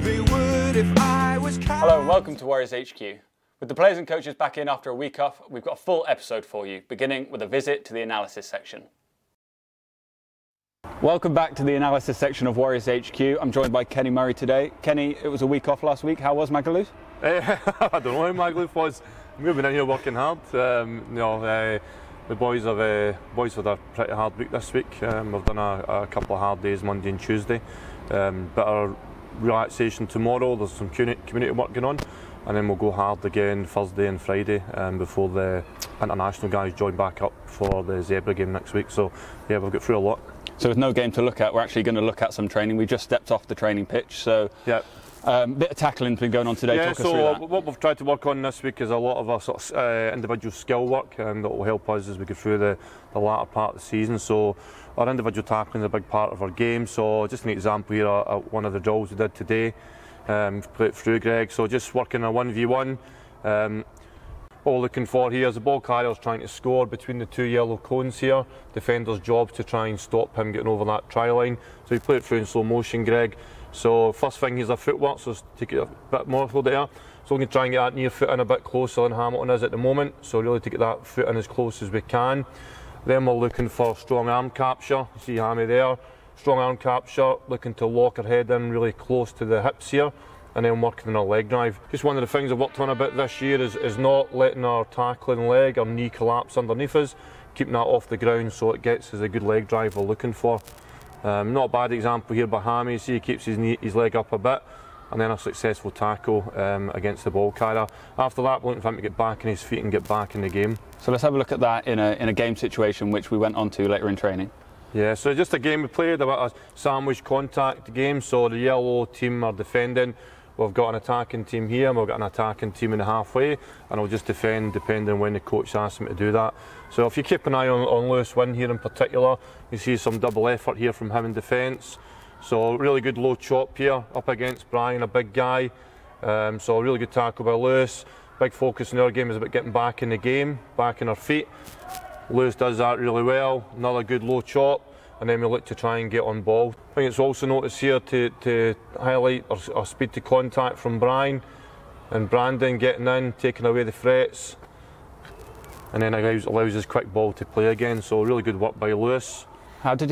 they would if I was kind. Hello and welcome to Warriors HQ. With the players and coaches back in after a week off, we've got a full episode for you, beginning with a visit to the analysis section. Welcome back to the analysis section of Warriors HQ. I'm joined by Kenny Murray today. Kenny, it was a week off last week. How was Magaluf? I don't know how Magaluf was. We've been in here working hard. The boys have had a pretty hard week this week. We've done a couple of hard days, Monday and Tuesday. Bit of relaxation tomorrow. There's some community work going on, and then we'll go hard again Thursday and Friday before the international guys join back up for the Zebra game next week. So yeah, we've got through a lot. So with no game to look at, we're actually going to look at some training. We just stepped off the training pitch, so yeah. Bit of tackling's been going on today. Yeah, Talk us through that. What we've tried to work on this week is a lot of our sort of individual skill work, and that will help us as we go through the latter part of the season. So our individual tackling is a big part of our game. So just an example here, one of the drills we did today, put it through Greg. So just working a 1v1. All we're looking for here is the ball carrier's trying to score between the two yellow cones here. Defender's job to try and stop him getting over that try line. So we play it through in slow motion, Greg. So first thing is our footwork, so take it a bit more for there. So we're going to try and get that near foot in a bit closer than Hamilton is at the moment. So really to get that foot in as close as we can. Then we're looking for strong arm capture. You see Hammy there. Strong arm capture, looking to lock our head in really close to the hips here. And then working on our leg drive. Just one of the things I've worked on a bit this year is not letting our tackling leg, our knee collapse underneath us, keeping that off the ground so it gets us a good leg drive we're looking for. Not a bad example here by Hammy. You see he keeps his leg up a bit, and then a successful tackle against the ball carrier. After that, we're looking for him to get back on his feet and get back in the game. So let's have a look at that in a game situation which we went on to later in training. Yeah, so just a game we played, about a sandwich contact game. So the yellow team are defending. We've got an attacking team here, and we've got an attacking team in the halfway, and I'll just defend depending on when the coach asks me to do that. So if you keep an eye on Lewis Wynn here in particular, you see some double effort here from him in defence. So really good low chop here, up against Brian, a big guy. So a really good tackle by Lewis. Big focus in our game is about getting back in the game, back in our feet. Lewis does that really well. Another good low chop. And then we look to try and get on ball. I think it's also noticed here to highlight our speed to contact from Brian and Brandon getting in, taking away the threats, and then allows his quick ball to play again. So really good work by Lewis. How did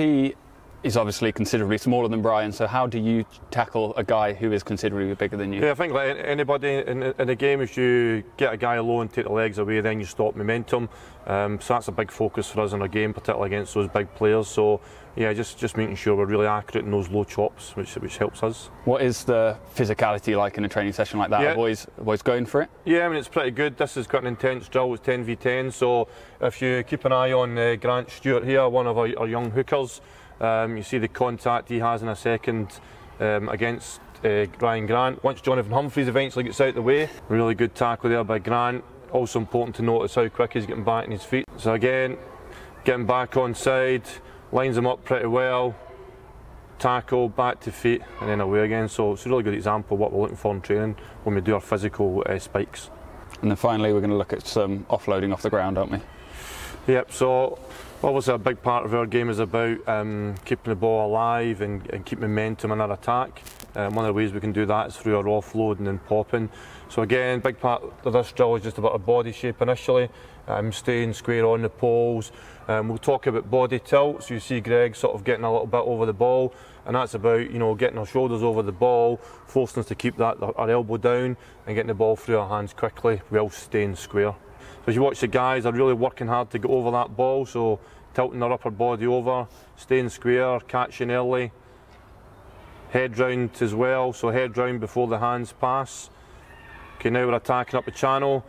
he's obviously considerably smaller than Brian, so how do you tackle a guy who is considerably bigger than you? Yeah, I think like anybody in the game, if you get a guy alone, take the legs away, then you stop momentum. So that's a big focus for us in our game, particularly against those big players. So yeah, just making sure we're really accurate in those low chops, which helps us. What is the physicality like in a training session like that? Yeah. Are boys going for it? Yeah, I mean it's pretty good. This is quite an intense drill. It's 10v10. So if you keep an eye on Grant Stewart here, one of our young hookers. You see the contact he has in a second against Ryan Grant. Once Jonathan Humphreys eventually gets out of the way, really good tackle there by Grant. Also important to notice how quick he's getting back on his feet. So again, getting back on side, lines him up pretty well, tackle, back to feet, and then away again. So it's a really good example of what we're looking for in training when we do our physical spikes. And then finally we're going to look at some offloading off the ground, aren't we? Yep, so obviously a big part of our game is about keeping the ball alive and keep momentum in our attack. One of the ways we can do that is through our offloading and popping. So again, big part of this drill is just about our body shape initially, staying square on the poles. We'll talk about body tilt, so you see Greg sort of getting a little bit over the ball, and that's about getting our shoulders over the ball, forcing us to keep our elbow down and getting the ball through our hands quickly while staying square. So as you watch the guys, are really working hard to get over that ball, so tilting their upper body over, staying square, catching early, head round as well, so head round before the hands pass. Okay, now we're attacking up the channel.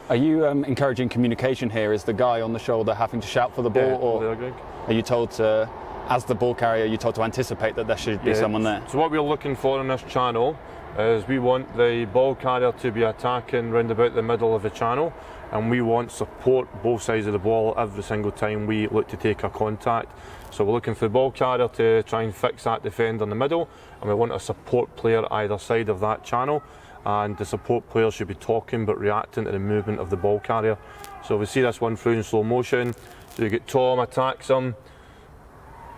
Are you encouraging communication here? Is the guy on the shoulder having to shout for the ball, or are you told to, as the ball carrier, are you told to anticipate that there should be someone there? So what we're looking for in this channel is we want the ball carrier to be attacking round about the middle of the channel, and we want support both sides of the ball every single time we look to take a contact. So we're looking for the ball carrier to try and fix that defender in the middle, and we want a support player either side of that channel, and the support player should be talking but reacting to the movement of the ball carrier. So we see this one through in slow motion. So you get Tom attacks him,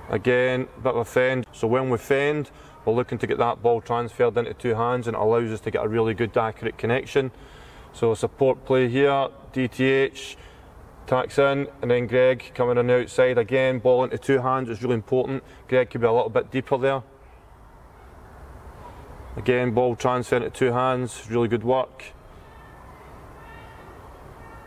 Again, a bit of a fend. So when we fend, we're looking to get that ball transferred into two hands, and it allows us to get a really good accurate connection. So support play here, DTH tacks in, and then Greg coming on the outside again, ball into two hands is really important. Greg could be a little bit deeper there. Again, ball transfer into two hands, really good work.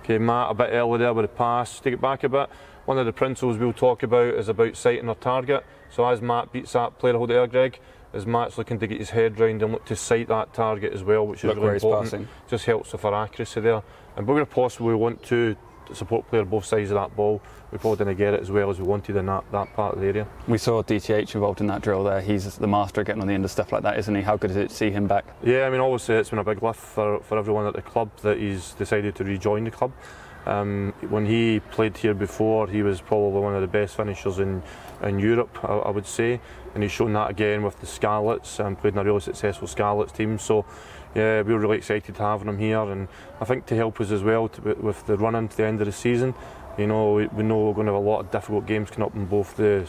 Okay, Matt a bit early there with the pass, take it back a bit. One of the principles we'll talk about is about sighting our target. So as Matt beats that player hold there, Greg, as Matt's looking to get his head round and look to sight that target as well, which is really important. Just helps with our accuracy there. And where possible we want to support player both sides of that ball, we probably didn't get it as well as we wanted in that part of the area. We saw DTH involved in that drill there. He's the master of getting on the end of stuff like that, isn't he? How good is it to see him back? Yeah, I mean, obviously it's been a big lift for everyone at the club that he's decided to rejoin the club. When he played here before, he was probably one of the best finishers in Europe, I would say, and he's shown that again with the Scarlets and played in a really successful Scarlets team. So yeah, we were really excited to have him here, and I think to help us as well with the run into the end of the season. You know, we know we're going to have a lot of difficult games coming up in both the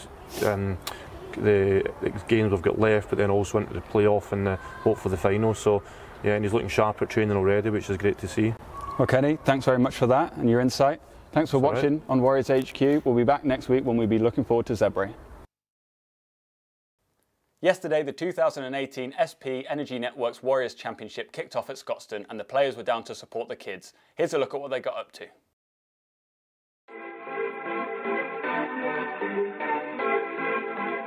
games we've got left, but then also into the playoff and the hope for the final. So yeah, and he's looking sharp at training already, which is great to see. Well, Kenny, thanks very much for that and your insight. Thanks for watching on Warriors HQ. We'll be back next week when we'll be looking forward to Zebra. Yesterday, the 2018 SP Energy Networks Warriors Championship kicked off at Scotstoun and the players were down to support the kids. Here's a look at what they got up to.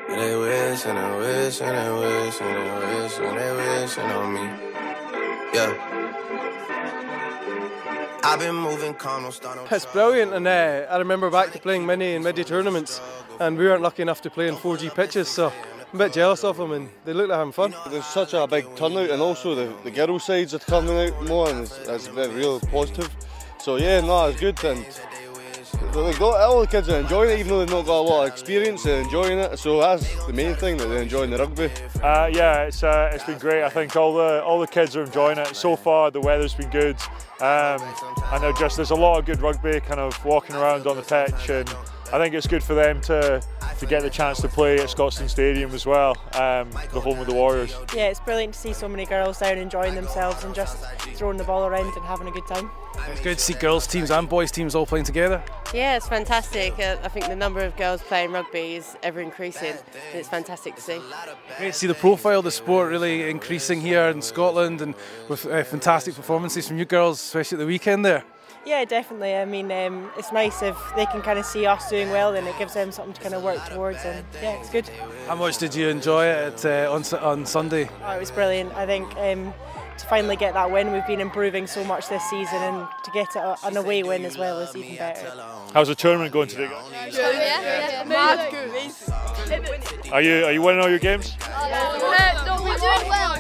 They wish and they wish and they wish and they wish and they wish on me. Yeah. I've been moving calm, it's brilliant, and I remember back to playing mini and midi tournaments, and we weren't lucky enough to play in 4G pitches, so I'm a bit jealous of them, and they look like having fun. There's such a big turnout, and also the girls' sides are turning out more, and it's been real positive. So yeah, no, it's good, and all the kids are enjoying it, even though they've not got a lot of experience. They're enjoying it, so that's the main thing, that they're enjoying the rugby. Yeah, it's been great. I think all the kids are enjoying it. So far, the weather's been good, and there's a lot of good rugby kind of walking around on the pitch, and I think it's good for them to get the chance to play at Scotstoun Stadium as well, the home of the Warriors. Yeah, it's brilliant to see so many girls down enjoying themselves and just throwing the ball around and having a good time. It's good to see girls teams and boys teams all playing together. Yeah, it's fantastic. I think the number of girls playing rugby is ever increasing, and it's fantastic to see. Great to see the profile of the sport really increasing here in Scotland, and with fantastic performances from you girls, especially at the weekend there. Yeah, definitely. I mean, it's nice if they can kind of see us doing well, then it gives them something to kind of work towards, and yeah, it's good. How much did you enjoy it on Sunday? Oh, it was brilliant. I think to finally get that win, we've been improving so much this season, and to get it an away win as well is even better. How's the tournament going today? Yeah. Mad good. Are you winning all your games? No, we're doing well.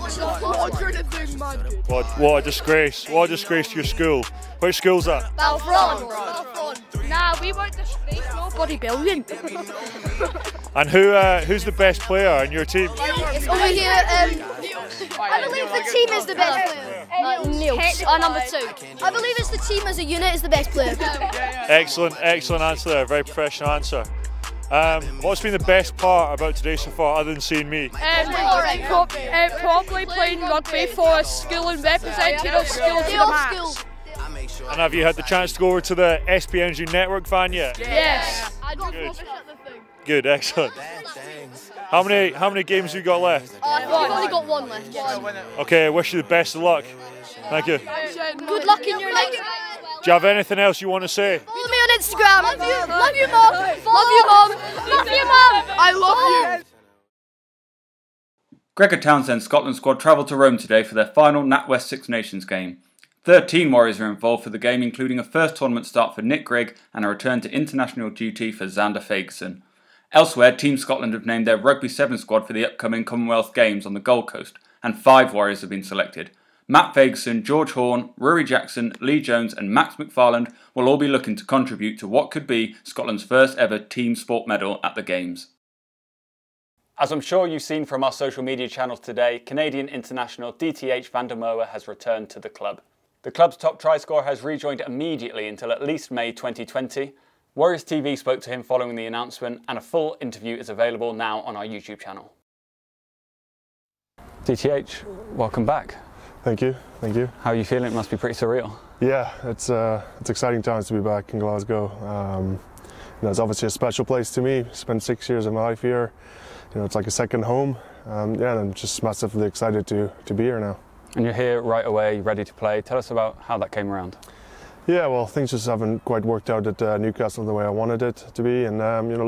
What a disgrace! What a disgrace to your school. Which school's that? Balfron. Nah, we weren't disgraced. Nobody brilliant. And who's the best player in your team? It's over here. I believe the team is the best player. Niels, our number 2. I believe it's the team as a unit is the best player. Excellent answer there. Very professional answer. What's been the best part about today so far, other than seeing me? Probably playing rugby for a school and representing our school to the max. And have you had the chance to go over to the SP Energy Network van yet? Yes. Good, excellent. How many games have you got left? We've only got one left. Okay, I wish you the best of luck. Thank you. Good luck in your next. Do you have anything else you want to say? Follow me on Instagram. Love you, Mom. Love you, Mom. Love you, Mom. I love you. Gregor Townsend's Scotland squad travelled to Rome today for their final NatWest Six Nations game. 13 Warriors are involved for the game, including a first tournament start for Nick Grigg and a return to international duty for Xander Fagerson. Elsewhere, Team Scotland have named their Rugby 7 squad for the upcoming Commonwealth Games on the Gold Coast, and 5 Warriors have been selected. Matt Fagerson, George Horn, Rory Jackson, Lee Jones and Max McFarland will all be looking to contribute to what could be Scotland's first ever team sport medal at the Games. As I'm sure you've seen from our social media channels today, Canadian international DTH van Der Merwe has returned to the club. The club's top try scorer has rejoined immediately until at least May 2020. Warriors TV spoke to him following the announcement, and a full interview is available now on our YouTube channel. DTH, welcome back. Thank you, thank you. How are you feeling? It must be pretty surreal. Yeah, it's exciting times to be back in Glasgow. It's obviously a special place to me. Spent 6 years of my life here. It's like a second home. And I'm just massively excited to be here now. And you're here right away, ready to play. Tell us about how that came around. Yeah, well, things just haven't quite worked out at Newcastle the way I wanted it to be, and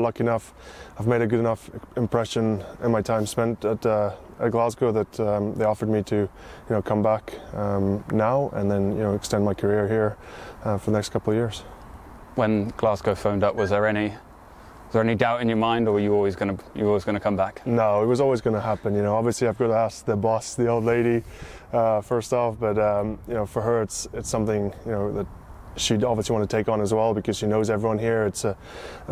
lucky enough, I've made a good enough impression in my time spent at Glasgow that they offered me to, come back now and then extend my career here for the next couple of years. When Glasgow phoned up, was there any doubt in your mind, or were you always going to come back? No, it was always going to happen. Obviously I've got to ask the boss, the old lady, first off, but for her it's something that she'd obviously want to take on as well, because she knows everyone here. It's a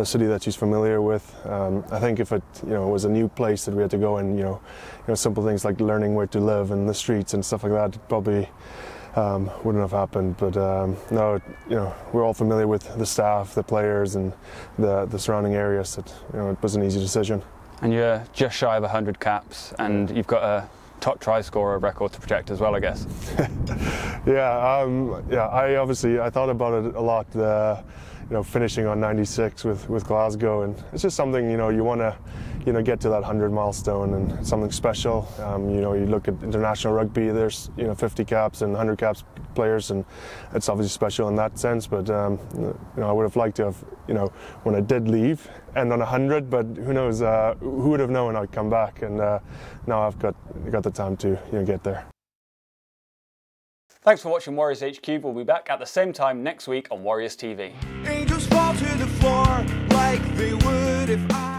city that she's familiar with. I think if it was a new place that we had to go and simple things like learning where to live and the streets and stuff like that, it probably wouldn't have happened. But no, we're all familiar with the staff, the players, and the surrounding areas. So it was an easy decision. And you're just shy of 100 caps, and you've got a top try scorer record to protect as well, I guess. I thought about it a lot, finishing on 96 with Glasgow, and it's just something you want to get to that 100 milestone, and it's something special. You look at international rugby, there's 50 caps and 100 caps players, and it's obviously special in that sense, but I would have liked to have when I did leave end on 100, but who knows, who would have known I'd come back, and now I've got the time to get there. Thanks for watching Warriors HQ. We'll be back at the same time next week on Warriors TV. Angels fall to the floor like they would if I